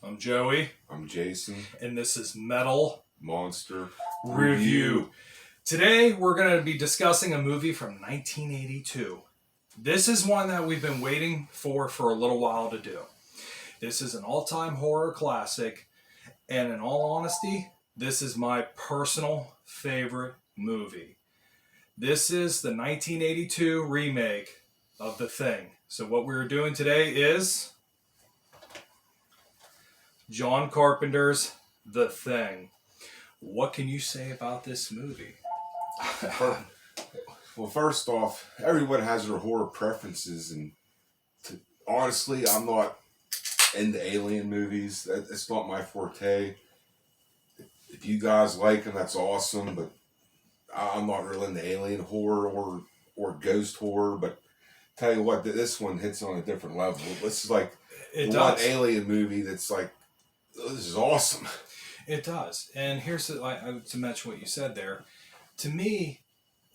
I'm Joey. I'm Jason. And this is Metal Monster Review. Today we're going to be discussing a movie from 1982. This is one that we've been waiting for a little while to do. This is an all-time horror classic, and in all honesty, this is my personal favorite movie. This is the 1982 remake of The Thing. So what we're doing today is John Carpenter's The Thing. What can you say about this movie? Well, first off, everyone has their horror preferences, and honestly, I'm not into alien movies. It's not my forte. If you guys like them, that's awesome, but I'm not really into alien horror or ghost horror. But tell you what, this one hits on a different level. This is like one alien movie that's like, this is awesome. It does. And here's to mention what you said there. To me,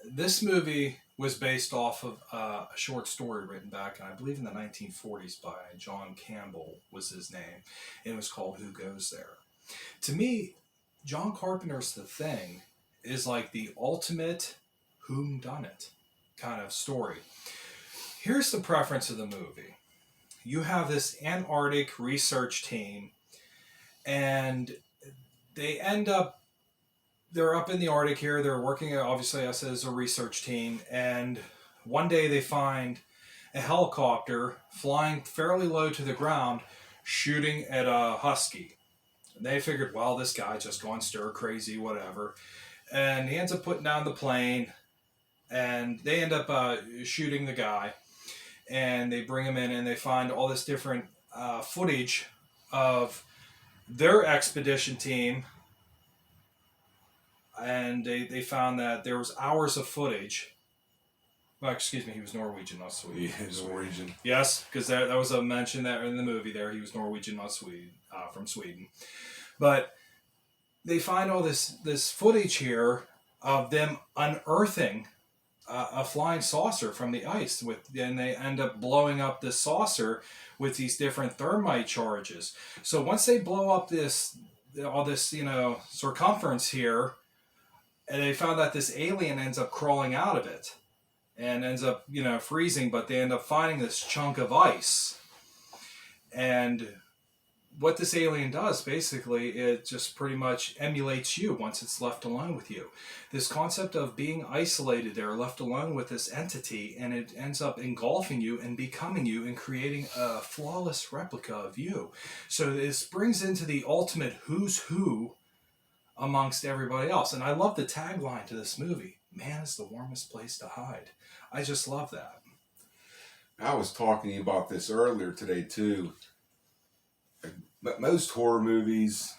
this movie was based off of a short story written back, I believe in the 1940s by John Campbell was his name. It was called Who Goes There? To me, John Carpenter's The Thing is like the ultimate whodunit kind of story. Here's the preference of the movie. You have this Antarctic research team, and they're up in the Arctic here. They're working, obviously, as a research team. And one day they find a helicopter flying fairly low to the ground, shooting at a husky. And they figured, well, this guy just gone stir crazy, whatever. And he ends up putting down the plane, and they end up shooting the guy. And they bring him in, and they find all this different footage of their expedition team. And they found that there was hours of footage. Well, excuse me, he was Norwegian, not Sweden. Yeah, he was Norwegian. Yes, because that was a mention that in the movie there. He was Norwegian, not Sweden, from Sweden. But they find all this footage here of them unearthing a flying saucer from the ice. And they end up blowing up this saucer with these different thermite charges. So once they blow up all this circumference here, and they found that this alien ends up crawling out of it and ends up, freezing, but they end up finding this chunk of ice. And what this alien does, basically, it just pretty much emulates you once it's left alone with you. This concept of being isolated there, left alone with this entity, and it ends up engulfing you and becoming you and creating a flawless replica of you. So this brings into the ultimate who's who amongst everybody else. And I love the tagline to this movie. Man is the warmest place to hide. I just love that. I was talking to you about this earlier today, too. But most horror movies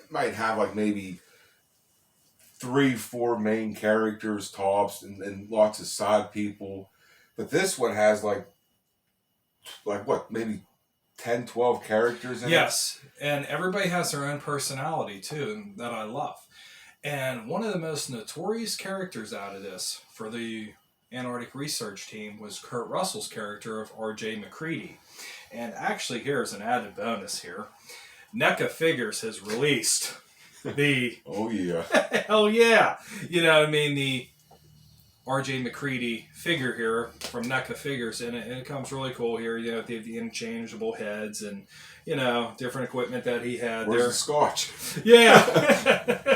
might have like maybe 3-4 main characters tops and lots of side people. But this one has like what, maybe 10-12 characters in it? Yes, and everybody has their own personality too, and that I love. And one of the most notorious characters out of this for the Antarctic research team was Kurt Russell's character of R.J. McCready. And actually, here's an added bonus here. NECA Figures has released the... Oh, yeah. Hell yeah! The R.J. McCready figure here from NECA Figures, and it comes really cool here. They have the interchangeable heads and, different equipment that he had. Where's the scotch? Yeah!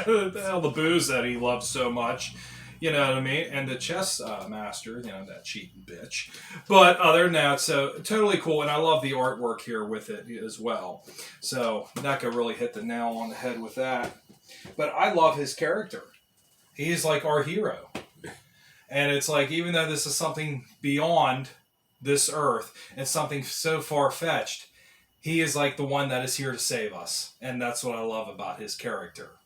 The booze that he loves so much. You know what I mean? And the chess master, that cheating bitch. But other than that, so totally cool. And I love the artwork here with it as well. So NECA really hit the nail on the head with that. But I love his character. He's like our hero. And it's like, even though this is something beyond this earth and something so far-fetched, he is like the one that is here to save us. And that's what I love about his character.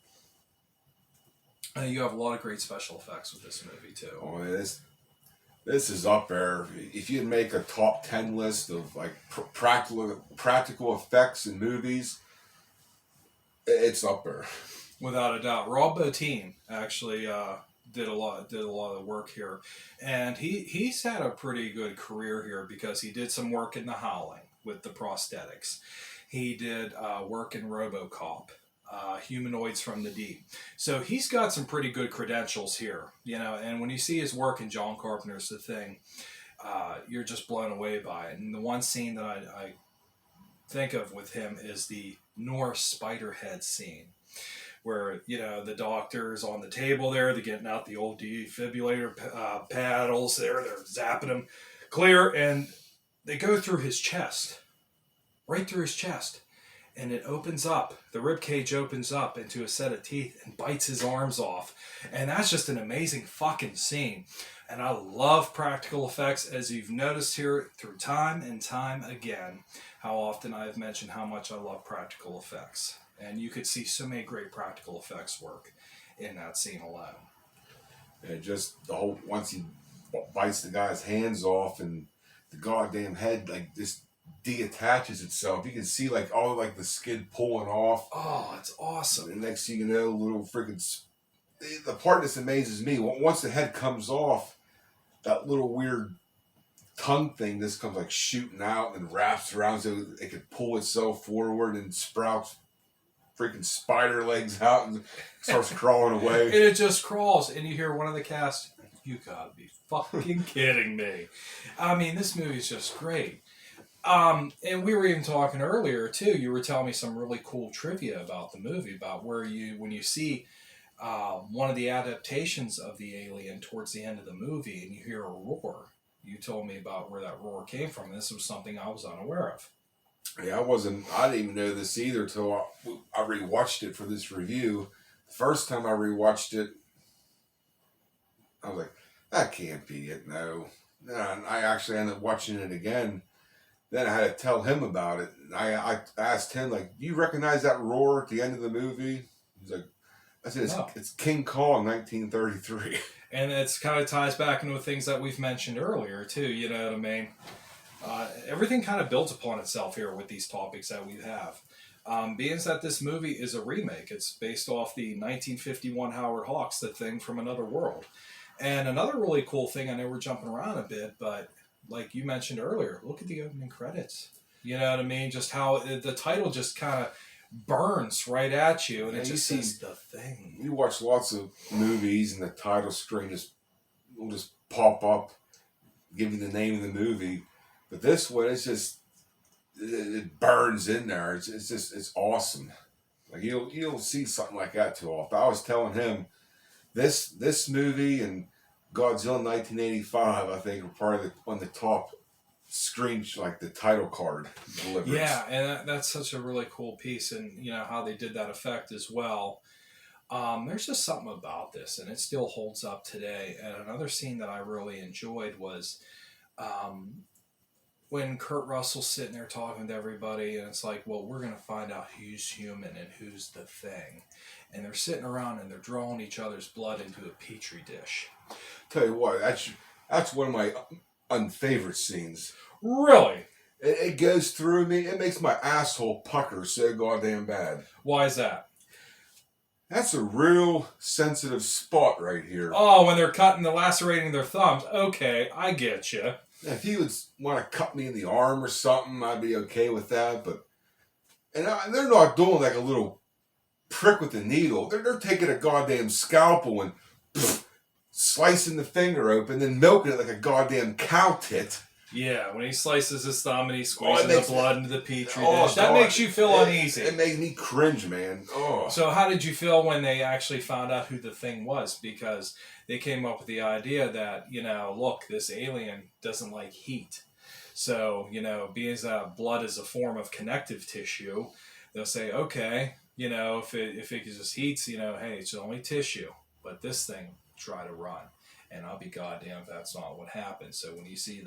You have a lot of great special effects with this movie, too. Oh, this is up there. If you'd make a top 10 list of like practical effects in movies, it's up there. Without a doubt. Rob Bottin actually did a lot of the work here. And he's had a pretty good career here because he did some work in The Howling with the prosthetics. He did work in RoboCop, Humanoids from the Deep. So he's got some pretty good credentials here, And when you see his work in John Carpenter's The Thing, you're just blown away by it. And the one scene that I think of with him is the Norse Spiderhead scene, where the doctor's on the table there, they're getting out the old defibrillator paddles there, they're zapping him clear, and they go through his chest, right through his chest, and it opens up, the rib cage opens up into a set of teeth and bites his arms off, and that's just an amazing fucking scene. And I love practical effects, as you've noticed here through time and time again, how often I've mentioned how much I love practical effects. And you could see so many great practical effects work in that scene alone. And just the whole, once he bites the guy's hands off and the goddamn head like just deattaches itself, you can see like all like the skin pulling off. Oh, it's awesome. And the next thing you know, little freaking, the part that amazes me, once the head comes off, that little weird tongue thing just comes like shooting out and wraps around so it could pull itself forward and sprouts freaking spider legs out and starts crawling away. And it just crawls, and you hear one of the cast, "You gotta be fucking kidding me." I mean, this movie's just great. And we were even talking earlier too, you were telling me some really cool trivia about the movie, about where when you see one of the adaptations of the alien towards the end of the movie and you hear a roar. You told me about where that roar came from. This was something I was unaware of. Yeah, I didn't even know this either until I rewatched it for this review. The first time I rewatched it, I was like, that can't be it, no. And I actually ended up watching it again. Then I had to tell him about it. And I asked him, like, do you recognize that roar at the end of the movie? He's like, I said, it's King Kong, 1933. And it's kind of ties back into things that we've mentioned earlier, too, you know what I mean? Everything kind of builds upon itself here with these topics that we have. Being that this movie is a remake, it's based off the 1951 Howard Hawks, The Thing from Another World. And another really cool thing, I know we're jumping around a bit, but like you mentioned earlier, look at the opening credits. You know what I mean? Just how the title just kind of burns right at you, and it just says The Thing. You watch lots of movies, and the title screen will just pop up, give you the name of the movie. But this one, it burns in there. It's awesome. Like you don't see something like that too often. I was telling him this movie and Godzilla 1985, I think, are probably on the top screen, like the title card delivers. Yeah, and that's such a really cool piece, and how they did that effect as well. There's just something about this, and it still holds up today. And another scene that I really enjoyed was when Kurt Russell's sitting there talking to everybody, and it's like, well, we're going to find out who's human and who's the thing. And they're sitting around and they're drawing each other's blood into a petri dish. Tell you what, that's one of my unfavorite scenes. Really? It goes through me. It makes my asshole pucker so goddamn bad. Why is that? That's a real sensitive spot right here. Oh, when they're cutting the lacerating their thumbs. Okay, I get you. If he would want to cut me in the arm or something, I'd be okay with that. But they're not doing like a little prick with the needle. They're taking a goddamn scalpel and slicing the finger open, then milking it like a goddamn cow tit. Yeah, when he slices his thumb and he squeezes the blood into the petri dish. That God, makes you feel uneasy. It made me cringe, man. Oh. So how did you feel when they actually found out who the thing was? Because they came up with the idea that, look, this alien doesn't like heat. So, being that blood is a form of connective tissue, they'll say, okay, if it just heats, hey, it's only tissue. But this thing, try to run. And I'll be goddamn if that's not what happened. So when you see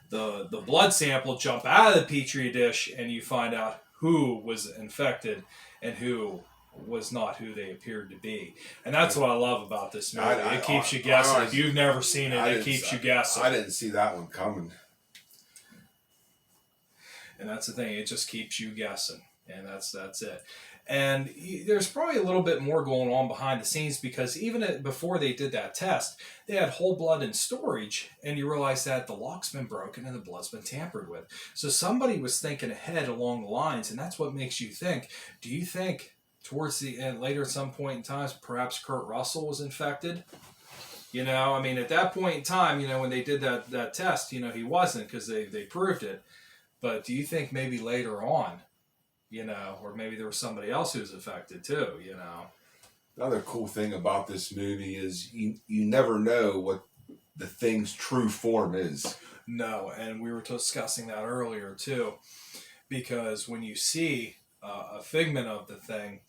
the blood sample jump out of the petri dish and you find out who was infected and who was not who they appeared to be. And that's what I love about this movie. It keeps you guessing. If you've never seen it, it keeps you guessing. I didn't see that one coming. And that's the thing. It just keeps you guessing. and that's it. And there's probably a little bit more going on behind the scenes, because even before they did that test, they had whole blood in storage, and you realize that the lock's been broken and the blood's been tampered with. So somebody was thinking ahead along the lines, and that's what makes you think. Do you think towards the end, later at some point in time, perhaps Kurt Russell was infected? You know, I mean, at that point in time, you know, when they did that test, you know, he wasn't, because they proved it. But do you think maybe later on, you know, or maybe there was somebody else who was affected too, you know? Another cool thing about this movie is you never know what the thing's true form is. No, and we were discussing that earlier too, because when you see a figment of the thing,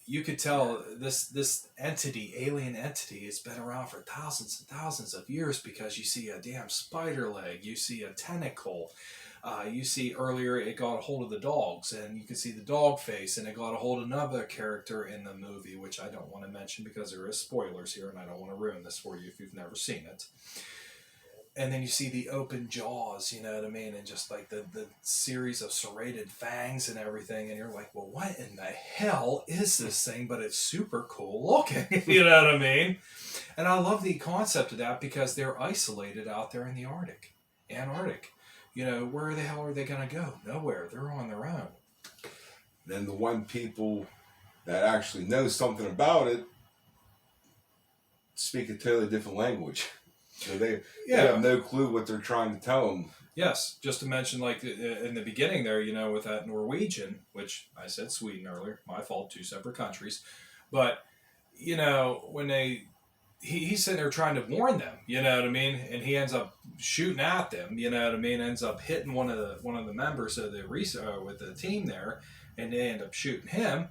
you could tell this entity, alien entity, has been around for thousands and thousands of years, because you see a damn spider leg, you see a tentacle, you see earlier it got a hold of the dogs, and you can see the dog face, and it got a hold of another character in the movie, which I don't want to mention because there is spoilers here, and I don't want to ruin this for you if you've never seen it. And then you see the open jaws, you know what I mean, and just like the series of serrated fangs and everything, and you're like, well, what in the hell is this thing? But it's super cool looking, you know what I mean? And I love the concept of that, because they're isolated out there in the Antarctic. You know, where the hell are they going to go? Nowhere. They're on their own. Then the one people that actually know something about it speak a totally different language. So they have no clue what they're trying to tell them. Yes, just to mention, like in the beginning there, you know, with that Norwegian, which I said Sweden earlier, my fault, 2 separate countries. But, you know, when he's sitting there trying to warn them, you know what I mean, and he ends up shooting at them, you know what I mean, ends up hitting one of the members of the with the team there, and they end up shooting him.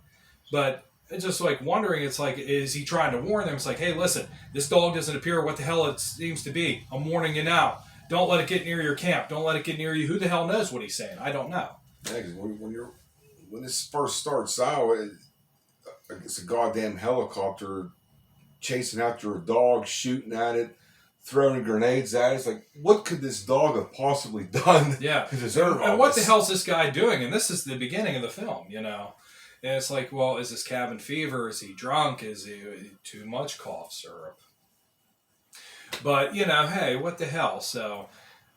But it's just like wondering, it's like, is he trying to warn them? It's like, hey, listen, this dog doesn't appear what the hell it seems to be. I'm warning you now. Don't let it get near your camp. Don't let it get near you. Who the hell knows what he's saying? I don't know. Yeah, because when this first starts out, it's a goddamn helicopter chasing after a dog, shooting at it, throwing grenades at it. It's like, what could this dog have possibly done to deserve all this? And what the hell's this guy doing? And this is the beginning of the film, you know. And it's like, well, is this cabin fever? Is he drunk? Is he too much cough syrup? But, you know, hey, what the hell? So,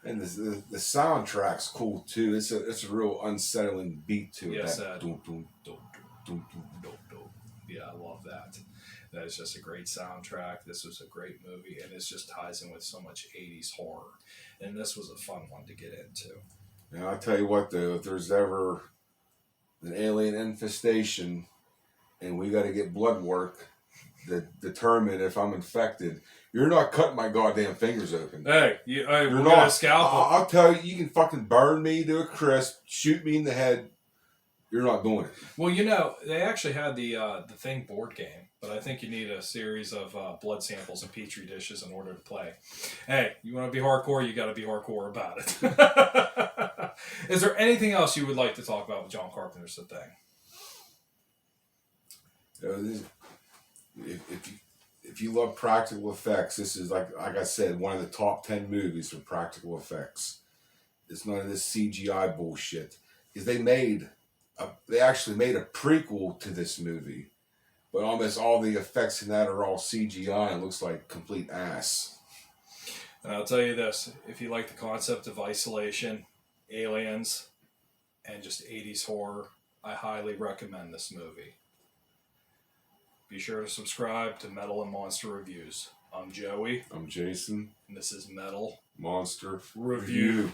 and the soundtrack's cool too. It's a real unsettling beat to it. Yes, that dum, dum, dum, dum, dum, dum. Yeah, I love that. That is just a great soundtrack. This was a great movie, and it just ties in with so much 80s horror. And this was a fun one to get into. Now, I'll tell you what, though, if there's ever an alien infestation and we got to get blood work to determine if I'm infected, you're not cutting my goddamn fingers open. Hey, we're not gonna scalpel. I'll tell you, you can fucking burn me to a crisp, shoot me in the head. You're not doing it. Well, you know, they actually had the Thing board game, but I think you need a series of blood samples and petri dishes in order to play. Hey, you want to be hardcore, you got to be hardcore about it. Is there anything else you would like to talk about with John Carpenter's The Thing? If you love practical effects, this is like I said, one of the top 10 movies for practical effects. It's none of this CGI bullshit. Because they actually made a prequel to this movie, but almost all the effects in that are all CGI and looks like complete ass. And I'll tell you this, if you like the concept of isolation, aliens, and just 80s horror, I highly recommend this movie. Be sure to subscribe to Metal and Monster Reviews. I'm Joey. I'm Jason. And this is Metal Monster Review.